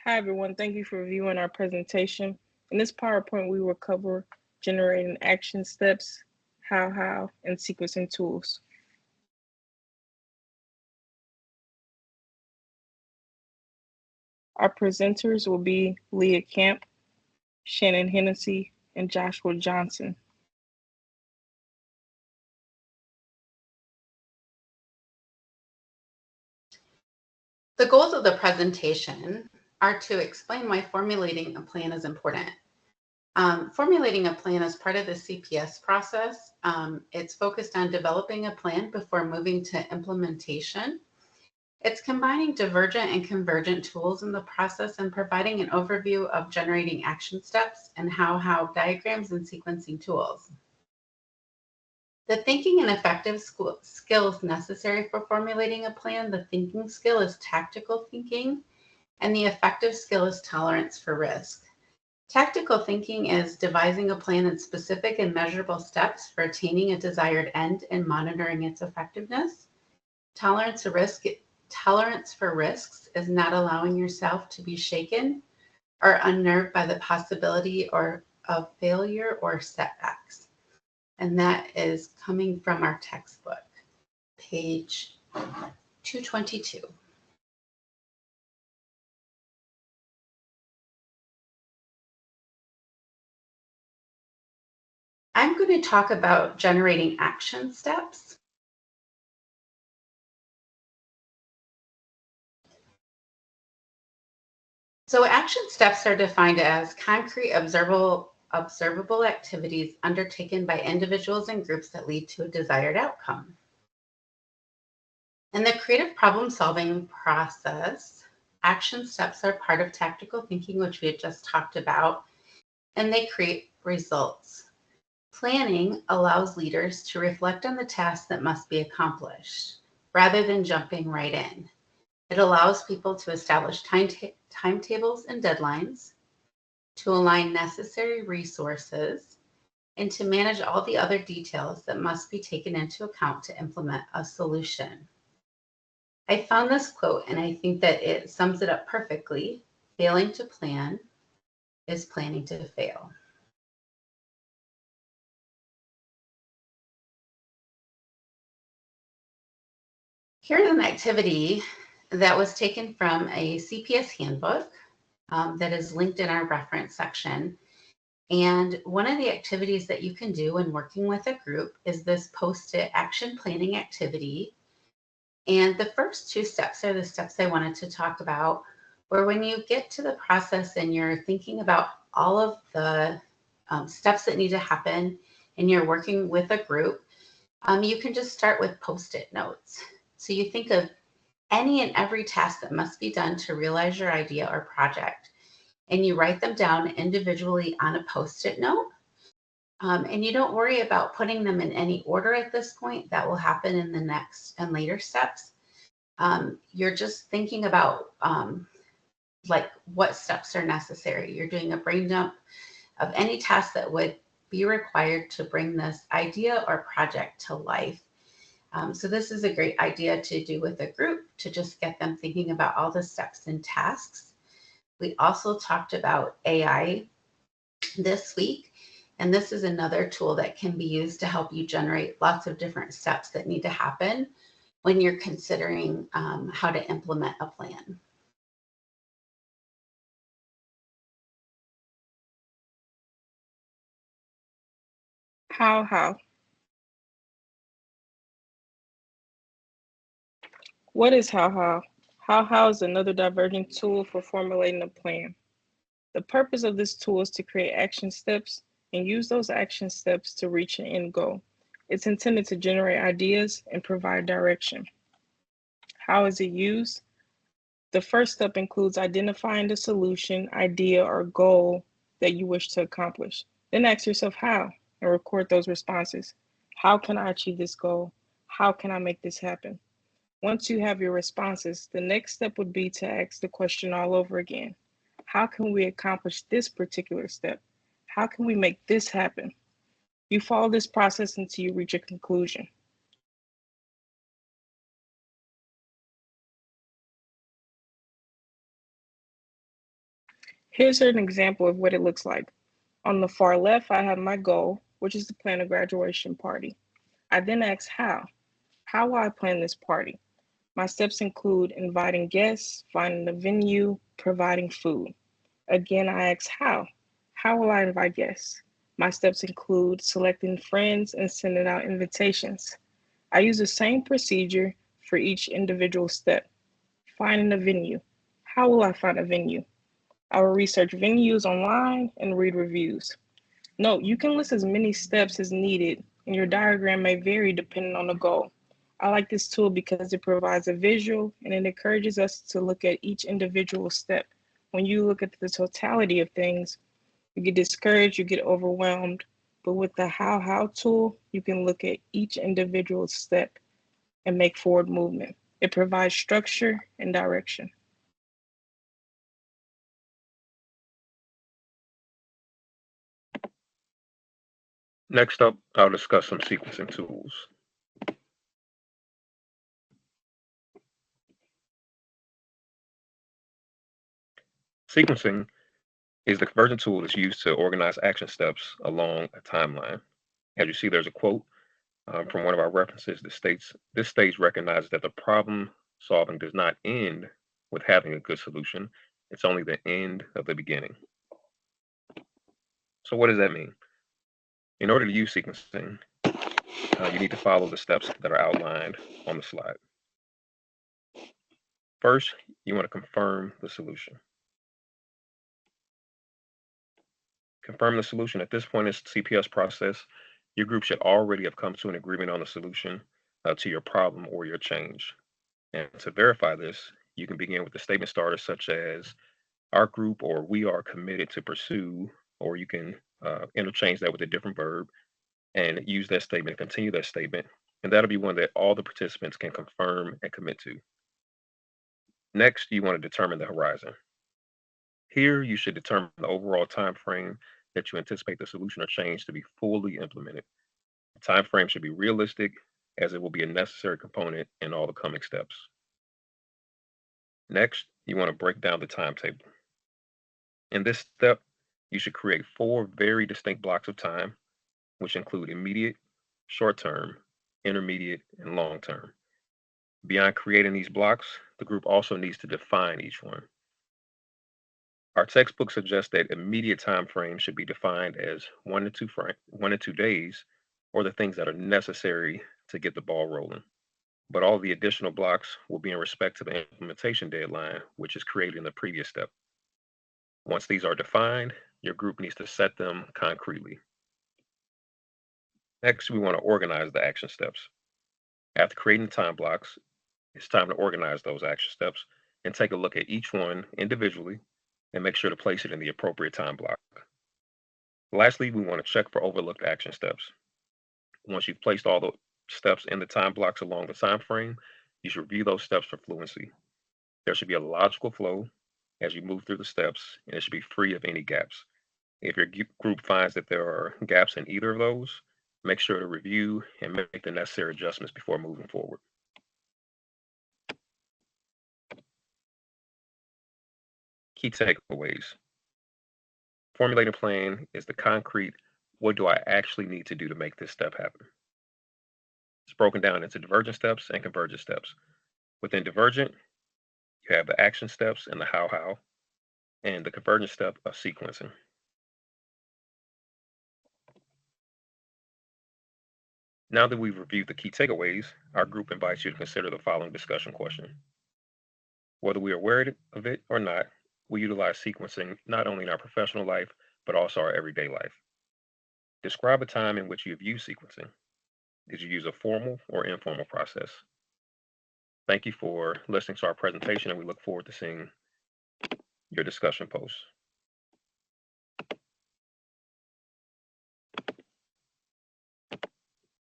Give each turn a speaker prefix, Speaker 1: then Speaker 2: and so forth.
Speaker 1: Hi everyone, thank you for viewing our presentation. In this PowerPoint, we will cover generating action steps, how, and sequencing tools. Our presenters will be Leah Camp, Shannon Hennessy, and Joshua Johnson.
Speaker 2: The goals of the presentation are to explain why formulating a plan is important. Formulating a plan is part of the CPS process. It's focused on developing a plan before moving to implementation. It's combining divergent and convergent tools in the process and providing an overview of generating action steps and how diagrams and sequencing tools. The thinking and effective skills necessary for formulating a plan. The thinking skill is tactical thinking, and the effective skill is tolerance for risk. Tactical thinking is devising a plan in specific and measurable steps for attaining a desired end and monitoring its effectiveness. Tolerance for risks is not allowing yourself to be shaken or unnerved by the possibility of failure or setbacks. And that is coming from our textbook, page 222. I'm going to talk about generating action steps. So action steps are defined as concrete, observable activities undertaken by individuals and groups that lead to a desired outcome. In the creative problem-solving process, action steps are part of tactical thinking, which we had just talked about, and they create results. Planning allows leaders to reflect on the tasks that must be accomplished, rather than jumping right in. It allows people to establish timetables and deadlines, to align necessary resources, and to manage all the other details that must be taken into account to implement a solution. I found this quote and I think that it sums it up perfectly. Failing to plan is planning to fail. Here's an activity that was taken from a CPS handbook that is linked in our reference section. And one of the activities that you can do when working with a group is this post-it action planning activity. And the first two steps are the steps I wanted to talk about, where when you get to the process and you're thinking about all of the steps that need to happen and you're working with a group, you can just start with post-it notes. So you think of any and every task that must be done to realize your idea or project, and you write them down individually on a post-it note. And you don't worry about putting them in any order at this point. That will happen in the next and later steps. You're just thinking about like what steps are necessary. You're doing a brain dump of any task that would be required to bring this idea or project to life. So this is a great idea to do with a group to just get them thinking about all the steps and tasks. We also talked about AI this week, and this is another tool that can be used to help you generate lots of different steps that need to happen when you're considering how to implement a plan.
Speaker 1: How? What is how? How is another divergent tool for formulating a plan. The purpose of this tool is to create action steps and use those action steps to reach an end goal. It's intended to generate ideas and provide direction. How is it used? The first step includes identifying the solution, idea, or goal that you wish to accomplish. Then ask yourself how and record those responses. How can I achieve this goal? How can I make this happen? Once you have your responses, the next step would be to ask the question all over again. How can we accomplish this particular step? How can we make this happen? You follow this process until you reach a conclusion. Here's an example of what it looks like. On the far left, I have my goal, which is to plan a graduation party. I then ask how. How will I plan this party? My steps include inviting guests, finding a venue, providing food. Again, I ask how. How will I invite guests? My steps include selecting friends and sending out invitations. I use the same procedure for each individual step. Finding a venue. How will I find a venue? I will research venues online and read reviews. Note, you can list as many steps as needed, and your diagram may vary depending on the goal. I like this tool because it provides a visual and it encourages us to look at each individual step. When you look at the totality of things, you get discouraged, you get overwhelmed. But with the how tool, you can look at each individual step and make forward movement. It provides structure and direction.
Speaker 3: Next up, I'll discuss some sequencing tools. Sequencing is the convergent tool that's used to organize action steps along a timeline. As you see, there's a quote from one of our references that states, "This stage recognizes that the problem solving does not end with having a good solution. It's only the end of the beginning." So what does that mean? In order to use sequencing, you need to follow the steps that are outlined on the slide. First, you want to confirm the solution. Confirm the solution. At this point in the CPS process, your group should already have come to an agreement on the solution to your problem or your change. And to verify this, you can begin with the statement starters such as "our group" or "we are committed to pursue," or you can interchange that with a different verb and use that statement, continue that statement, and that'll be one that all the participants can confirm and commit to. Next, you want to determine the horizon. Here, you should determine the overall time frame that you anticipate the solution or change to be fully implemented. The time frame should be realistic, as it will be a necessary component in all the coming steps. Next, you want to break down the timetable. In this step, you should create 4 very distinct blocks of time, which include immediate, short term, intermediate, and long term. Beyond creating these blocks, the group also needs to define each one. Our textbook suggests that immediate time frames should be defined as 1 to 2 days, or the things that are necessary to get the ball rolling. But all the additional blocks will be in respect to the implementation deadline, which is created in the previous step. Once these are defined, your group needs to set them concretely. Next, we want to organize the action steps. After creating the time blocks, it's time to organize those action steps and take a look at each one individually and make sure to place it in the appropriate time block. Lastly, we want to check for overlooked action steps. Once you've placed all the steps in the time blocks along the time frame, you should review those steps for fluency. There should be a logical flow as you move through the steps, and it should be free of any gaps. If your group finds that there are gaps in either of those, make sure to review and make the necessary adjustments before moving forward. Key takeaways. Formulating a plan is the concrete, what do I actually need to do to make this step happen? It's broken down into divergent steps and convergent steps. Within divergent, you have the action steps and the how, and the convergent step of sequencing. Now that we've reviewed the key takeaways, our group invites you to consider the following discussion question. Whether we are aware of it or not, we utilize sequencing not only in our professional life, but also our everyday life. Describe a time in which you have used sequencing. Did you use a formal or informal process? Thank you for listening to our presentation, and we look forward to seeing your discussion posts.